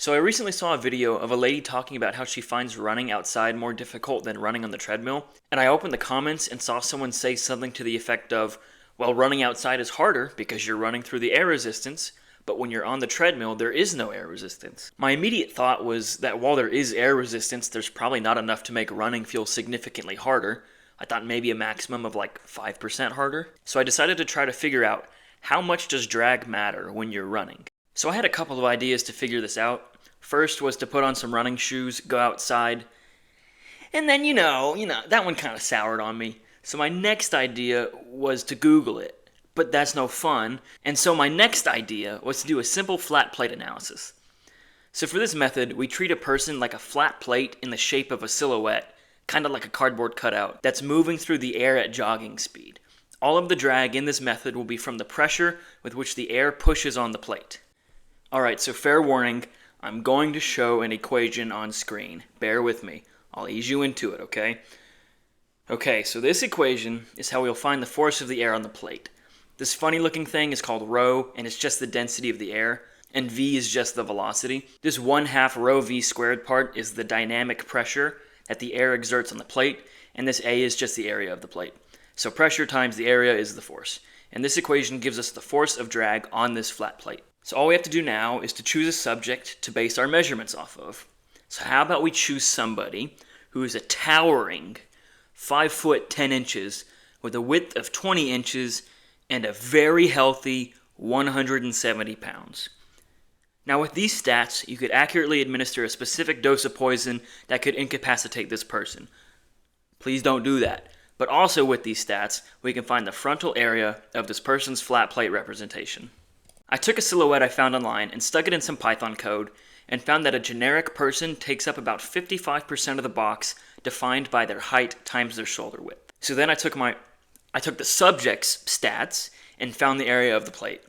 So I recently saw a video of a lady talking about how she finds running outside more difficult than running on the treadmill, and I opened the comments and saw someone say something to the effect of, well, running outside is harder because you're running through the air resistance, but when you're on the treadmill, there is no air resistance. My immediate thought was that while there is air resistance, there's probably not enough to make running feel significantly harder. I thought maybe a maximum of like 5% harder. So I decided to try to figure out how much does drag matter when you're running. So I had a couple of ideas to figure this out. First was to put on some running shoes, go outside, and then that one kind of soured on me. So my next idea was to Google it, but that's no fun. And so my next idea was to do a simple flat plate analysis. So for this method, we treat a person like a flat plate in the shape of a silhouette, kind of like a cardboard cutout, that's moving through the air at jogging speed. All of the drag in this method will be from the pressure with which the air pushes on the plate. Alright, so fair warning, I'm going to show an equation on screen. Bear with me. I'll ease you into it, okay? Okay, so this equation is how we'll find the force of the air on the plate. This funny looking thing is called rho, and it's just the density of the air, and v is just the velocity. This 1/2 rho v squared part is the dynamic pressure that the air exerts on the plate, and this a is just the area of the plate. So pressure times the area is the force. And this equation gives us the force of drag on this flat plate. So all we have to do now is to choose a subject to base our measurements off of. So how about we choose somebody who is a towering 5 foot 10 inches with a width of 20 inches and a very healthy 170 pounds. Now with these stats, you could accurately administer a specific dose of poison that could incapacitate this person. Please don't do that. But also with these stats, we can find the frontal area of this person's flat plate representation. I took a silhouette I found online and stuck it in some Python code and found that a generic person takes up about 55% of the box defined by their height times their shoulder width. So then I took the subject's stats and found the area of the plate.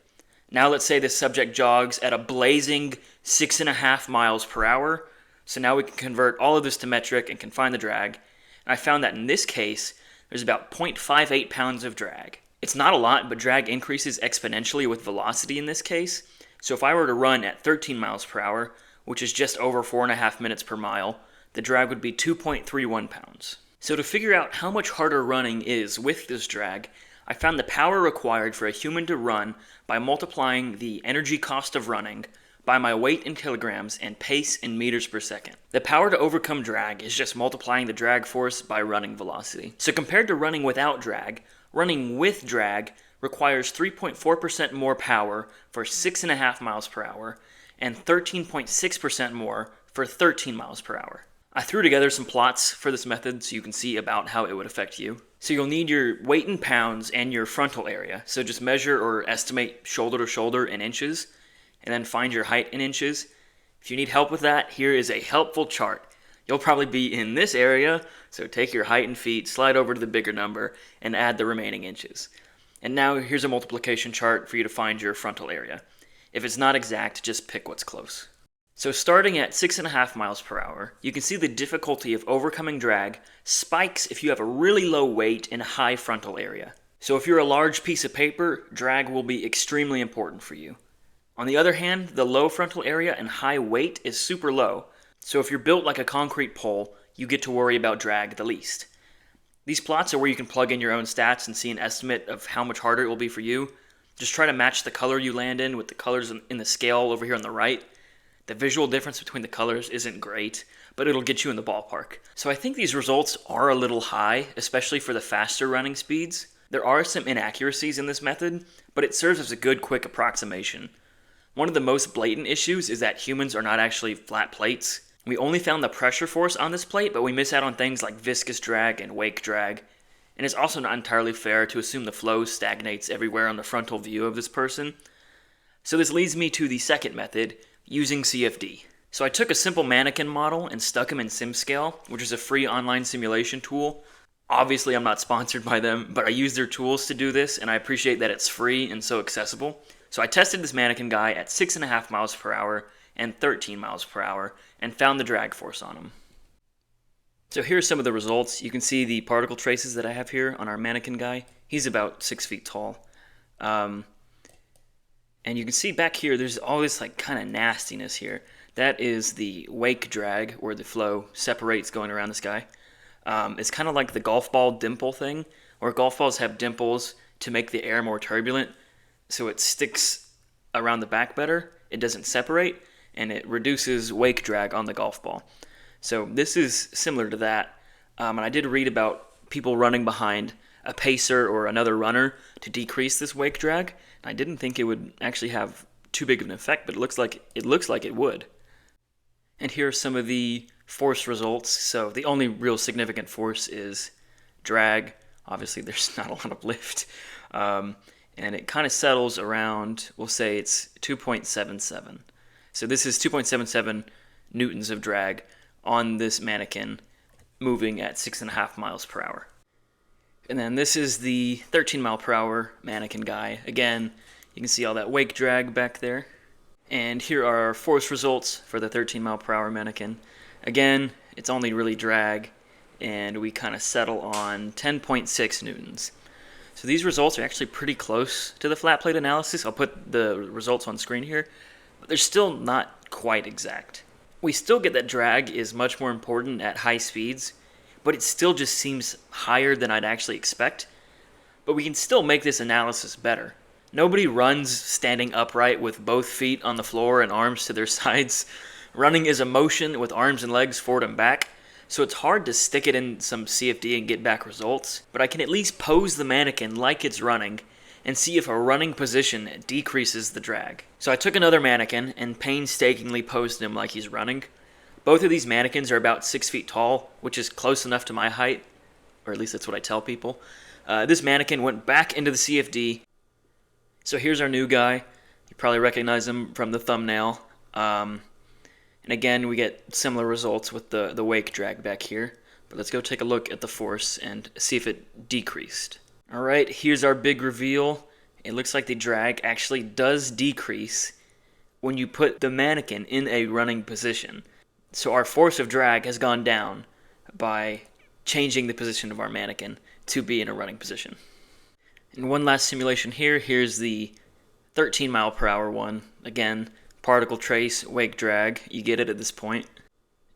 Now let's say this subject jogs at a blazing 6.5 miles per hour. So now we can convert all of this to metric and can find the drag. And I found that in this case, there's about 0.58 pounds of drag. It's not a lot, but drag increases exponentially with velocity in this case. So if I were to run at 13 miles per hour, which is just over 4.5 minutes per mile, the drag would be 2.31 pounds. So to figure out how much harder running is with this drag, I found the power required for a human to run by multiplying the energy cost of running by my weight in kilograms and pace in meters per second. The power to overcome drag is just multiplying the drag force by running velocity. So compared to running without drag, running with drag requires 3.4% more power for 6.5 miles per hour and 13.6% more for 13 miles per hour. I threw together some plots for this method so you can see about how it would affect you. So you'll need your weight in pounds and your frontal area. So just measure or estimate shoulder to shoulder in inches, and then find your height in inches. If you need help with that, here is a helpful chart. You'll probably be in this area, so take your height in feet, slide over to the bigger number, and add the remaining inches. And now here's a multiplication chart for you to find your frontal area. If it's not exact, just pick what's close. So starting at 6.5 miles per hour, you can see the difficulty of overcoming drag spikes if you have a really low weight and a high frontal area. So if you're a large piece of paper, drag will be extremely important for you. On the other hand, the low frontal area and high weight is super low. So if you're built like a concrete pole, you get to worry about drag the least. These plots are where you can plug in your own stats and see an estimate of how much harder it will be for you. Just try to match the color you land in with the colors in the scale over here on the right. The visual difference between the colors isn't great, but it'll get you in the ballpark. So I think these results are a little high, especially for the faster running speeds. There are some inaccuracies in this method, but it serves as a good quick approximation. One of the most blatant issues is that humans are not actually flat plates. We only found the pressure force on this plate, but we miss out on things like viscous drag and wake drag. And it's also not entirely fair to assume the flow stagnates everywhere on the frontal view of this person. So this leads me to the second method, using CFD. So I took a simple mannequin model and stuck him in SimScale, which is a free online simulation tool. Obviously I'm not sponsored by them, but I use their tools to do this, and I appreciate that it's free and so accessible. So I tested this mannequin guy at 6.5 miles per hour and 13 miles per hour and found the drag force on him. So here's some of the results. You can see the particle traces that I have here on our mannequin guy. He's about 6 feet tall. And you can see back here, there's all this like kind of nastiness here. That is the wake drag, where the flow separates going around this guy. It's kind of like the golf ball dimple thing, where golf balls have dimples to make the air more turbulent, so it sticks around the back better, it doesn't separate, and it reduces wake drag on the golf ball. So this is similar to that, and I did read about people running behind a pacer or another runner to decrease this wake drag. I didn't think it would actually have too big of an effect, but it looks like it would. And here are some of the force results. So the only real significant force is drag. Obviously, there's not a lot of lift. And it kind of settles around, we'll say it's 2.77. So this is 2.77 newtons of drag on this mannequin moving at 6.5 miles per hour. And then this is the 13 mile per hour mannequin guy. Again, you can see all that wake drag back there. And here are our force results for the 13 mile per hour mannequin. Again, it's only really drag, and we kind of settle on 10.6 newtons. So these results are actually pretty close to the flat plate analysis. I'll put the results on screen here, but they're still not quite exact. We still get that drag is much more important at high speeds, but it still just seems higher than I'd actually expect. But we can still make this analysis better. Nobody runs standing upright with both feet on the floor and arms to their sides. Running is a motion with arms and legs forward and back, so it's hard to stick it in some CFD and get back results. But I can at least pose the mannequin like it's running and see if a running position decreases the drag. So I took another mannequin and painstakingly posed him like he's running. Both of these mannequins are about 6 feet tall, which is close enough to my height, or at least that's what I tell people. This mannequin went back into the CFD. So here's our new guy. You probably recognize him from the thumbnail. And again, we get similar results with the wake drag back here. But let's go take a look at the force and see if it decreased. Alright, here's our big reveal. It looks like the drag actually does decrease when you put the mannequin in a running position. So our force of drag has gone down by changing the position of our mannequin to be in a running position. And one last simulation here. Here's the 13 mile per hour one. Again, particle trace, wake drag. You get it at this point.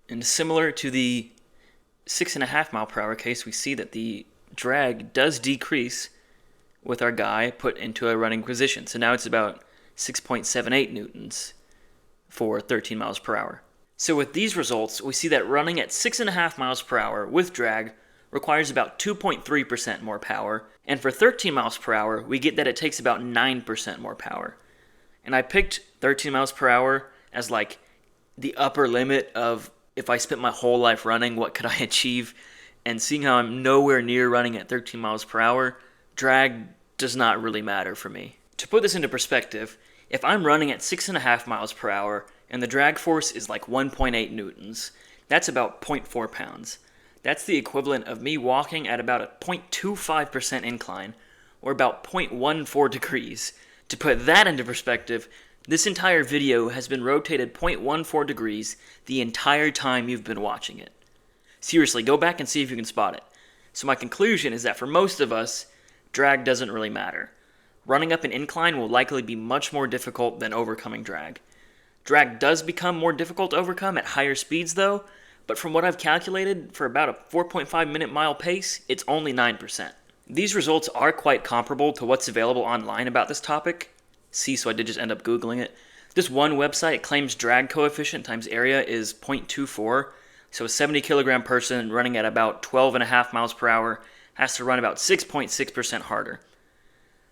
And similar to the 6.5 mile per hour case, we see that the drag does decrease with our guy put into a running position. So now it's about 6.78 newtons for 13 miles per hour. So with these results, we see that running at 6.5 miles per hour with drag requires about 2.3% more power, and for 13 miles per hour, we get that it takes about 9% more power. And I picked 13 miles per hour as like the upper limit of if I spent my whole life running, what could I achieve? And seeing how I'm nowhere near running at 13 miles per hour, drag does not really matter for me. To put this into perspective, if I'm running at 6.5 miles per hour and the drag force is like 1.8 newtons, that's about 0.4 pounds. That's the equivalent of me walking at about a 0.25% incline, or about 0.14 degrees. To put that into perspective, this entire video has been rotated 0.14 degrees the entire time you've been watching it. Seriously, go back and see if you can spot it. So my conclusion is that for most of us, drag doesn't really matter. Running up an incline will likely be much more difficult than overcoming drag. Drag does become more difficult to overcome at higher speeds though, but from what I've calculated, for about a 4.5 minute mile pace, it's only 9%. These results are quite comparable to what's available online about this topic. So I did just end up Googling it. This one website claims drag coefficient times area is 0.24, so a 70 kilogram person running at about 12.5 miles per hour has to run about 6.6% harder.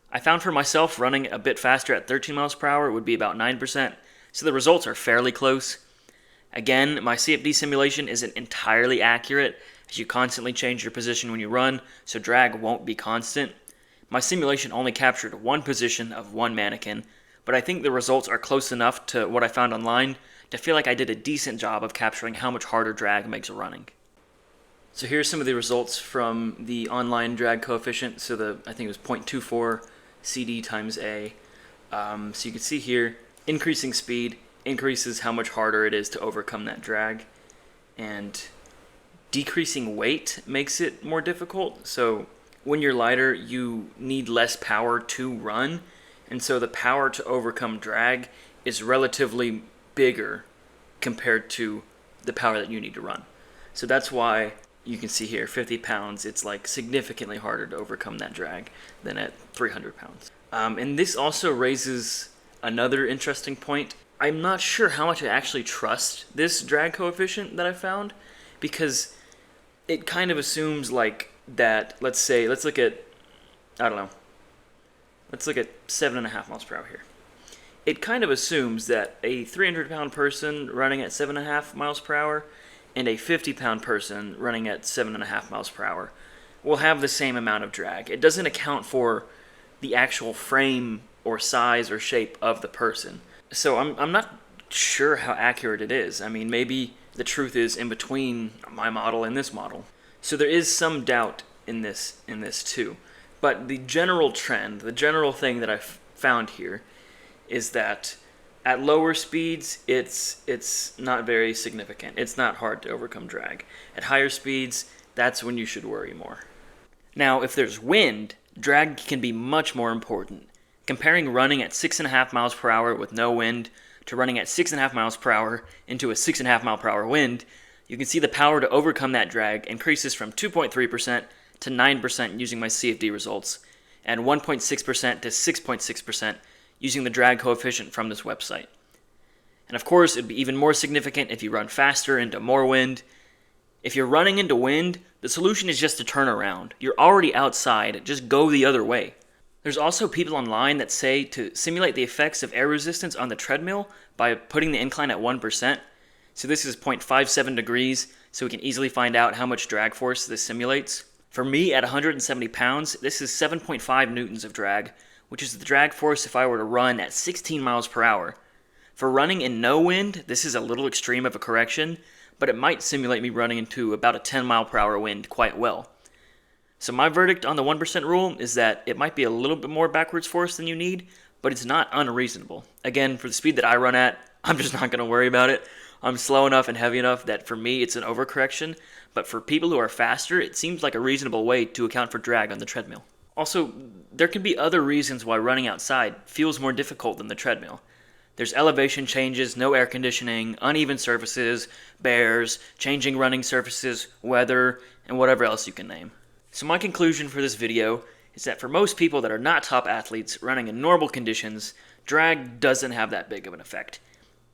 I found for myself running a bit faster at 13 miles per hour would be about 9%, so the results are fairly close. Again, my CFD simulation isn't entirely accurate, as you constantly change your position when you run, so drag won't be constant. My simulation only captured one position of one mannequin, but I think the results are close enough to what I found online to feel like I did a decent job of capturing how much harder drag makes running. So here's some of the results from the online drag coefficient. So I think it was 0.24 CD times A. So you can see here, increasing speed increases how much harder it is to overcome that drag, and decreasing weight makes it more difficult. So when you're lighter, you need less power to run, and so the power to overcome drag is relatively bigger compared to the power that you need to run. So that's why you can see here, 50 pounds, it's like significantly harder to overcome that drag than at 300 pounds. And this also raises another interesting point. I'm not sure how much I actually trust this drag coefficient that I found, because it kind of assumes like that, let's look at, I don't know, let's look at 7.5 miles per hour here. It kind of assumes that a 300-pound person running at 7.5 miles per hour and a 50-pound person running at 7.5 miles per hour will have the same amount of drag. It doesn't account for the actual frame or size or shape of the person. So I'm not sure how accurate it is. I mean, maybe the truth is in between my model and this model. So there is some doubt in this too. But the general trend, the general thing that I've found here is that at lower speeds, it's not very significant. It's not hard to overcome drag. At higher speeds, that's when you should worry more. Now, if there's wind, drag can be much more important. Comparing running at 6.5 miles per hour with no wind to running at 6.5 miles per hour into a 6.5 mile per hour wind, you can see the power to overcome that drag increases from 2.3% to 9% using my CFD results, and 1.6% to 6.6% using the drag coefficient from this website. And of course, it'd be even more significant if you run faster into more wind. If you're running into wind, the solution is just to turn around. You're already outside, just go the other way. There's also people online that say to simulate the effects of air resistance on the treadmill by putting the incline at 1%. So this is 0.57 degrees, so we can easily find out how much drag force this simulates. For me, at 170 pounds, this is 7.5 newtons of drag, which is the drag force if I were to run at 16 miles per hour. For running in no wind, this is a little extreme of a correction, but it might simulate me running into about a 10 mile per hour wind quite well. So my verdict on the 1% rule is that it might be a little bit more backwards force than you need, but it's not unreasonable. Again, for the speed that I run at, I'm just not going to worry about it. I'm slow enough and heavy enough that for me it's an overcorrection, but for people who are faster, it seems like a reasonable way to account for drag on the treadmill. Also, there can be other reasons why running outside feels more difficult than the treadmill. There's elevation changes, no air conditioning, uneven surfaces, bears, changing running surfaces, weather, and whatever else you can name. So my conclusion for this video is that for most people that are not top athletes running in normal conditions, drag doesn't have that big of an effect.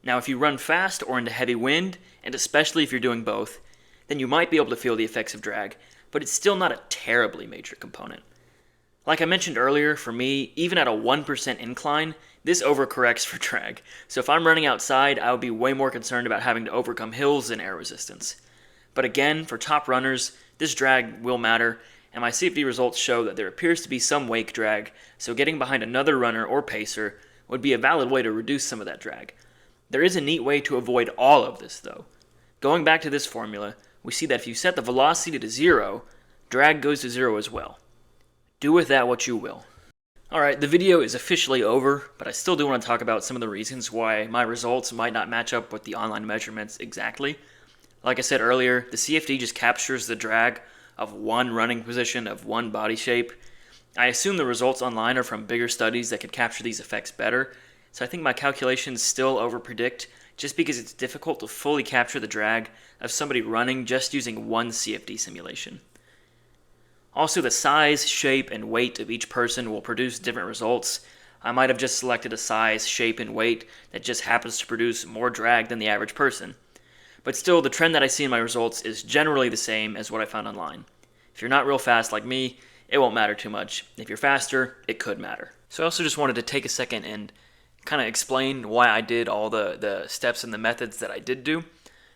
Now, if you run fast or into heavy wind, and especially if you're doing both, then you might be able to feel the effects of drag, but it's still not a terribly major component. Like I mentioned earlier, for me, even at a 1% incline, this overcorrects for drag. So if I'm running outside, I would be way more concerned about having to overcome hills and air resistance. But again, for top runners, this drag will matter, and my CFD results show that there appears to be some wake drag, so getting behind another runner or pacer would be a valid way to reduce some of that drag. There is a neat way to avoid all of this, though. Going back to this formula, we see that if you set the velocity to 0, drag goes to 0 as well. Do with that what you will. Alright, the video is officially over, but I still do want to talk about some of the reasons why my results might not match up with the online measurements exactly. Like I said earlier, the CFD just captures the drag of one running position of one body shape. I assume the results online are from bigger studies that could capture these effects better, so I think my calculations still overpredict just because it's difficult to fully capture the drag of somebody running just using one CFD simulation. Also, the size, shape, and weight of each person will produce different results. I might have just selected a size, shape, and weight that just happens to produce more drag than the average person. But still, the trend that I see in my results is generally the same as what I found online. If you're not real fast like me, it won't matter too much. If you're faster, it could matter. So I also just wanted to take a second and kind of explain why I did all the steps and the methods that I did do.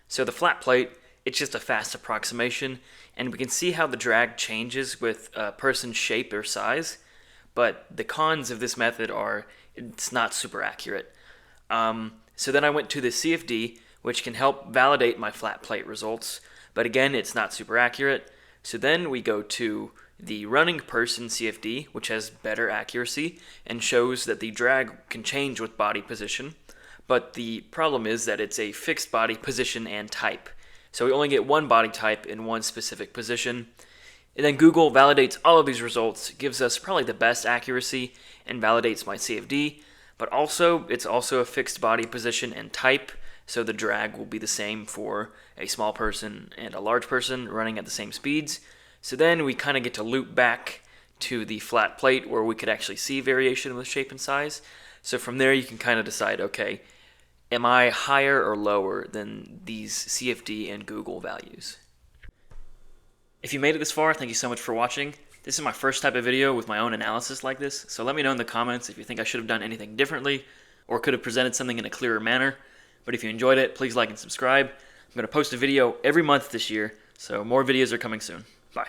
So the flat plate, it's just a fast approximation, and we can see how the drag changes with a person's shape or size, but the cons of this method are it's not super accurate. So then I went to the CFD, which can help validate my flat plate results, but again, it's not super accurate. So then we go to the running person CFD, which has better accuracy and shows that the drag can change with body position, but the problem is that it's a fixed body position and type. So we only get one body type in one specific position. And then Google validates all of these results, gives us probably the best accuracy, and validates my CFD, but also it's also a fixed body position and type, so the drag will be the same for a small person and a large person running at the same speeds. So then we kind of get to loop back to the flat plate where we could actually see variation with shape and size. So from there you can kind of decide, okay, am I higher or lower than these CFD and Google values? If you made it this far, thank you so much for watching. This is my first type of video with my own analysis like this, so let me know in the comments if you think I should have done anything differently or could have presented something in a clearer manner. But if you enjoyed it, please like and subscribe. I'm going to post a video every month this year, so more videos are coming soon. Bye.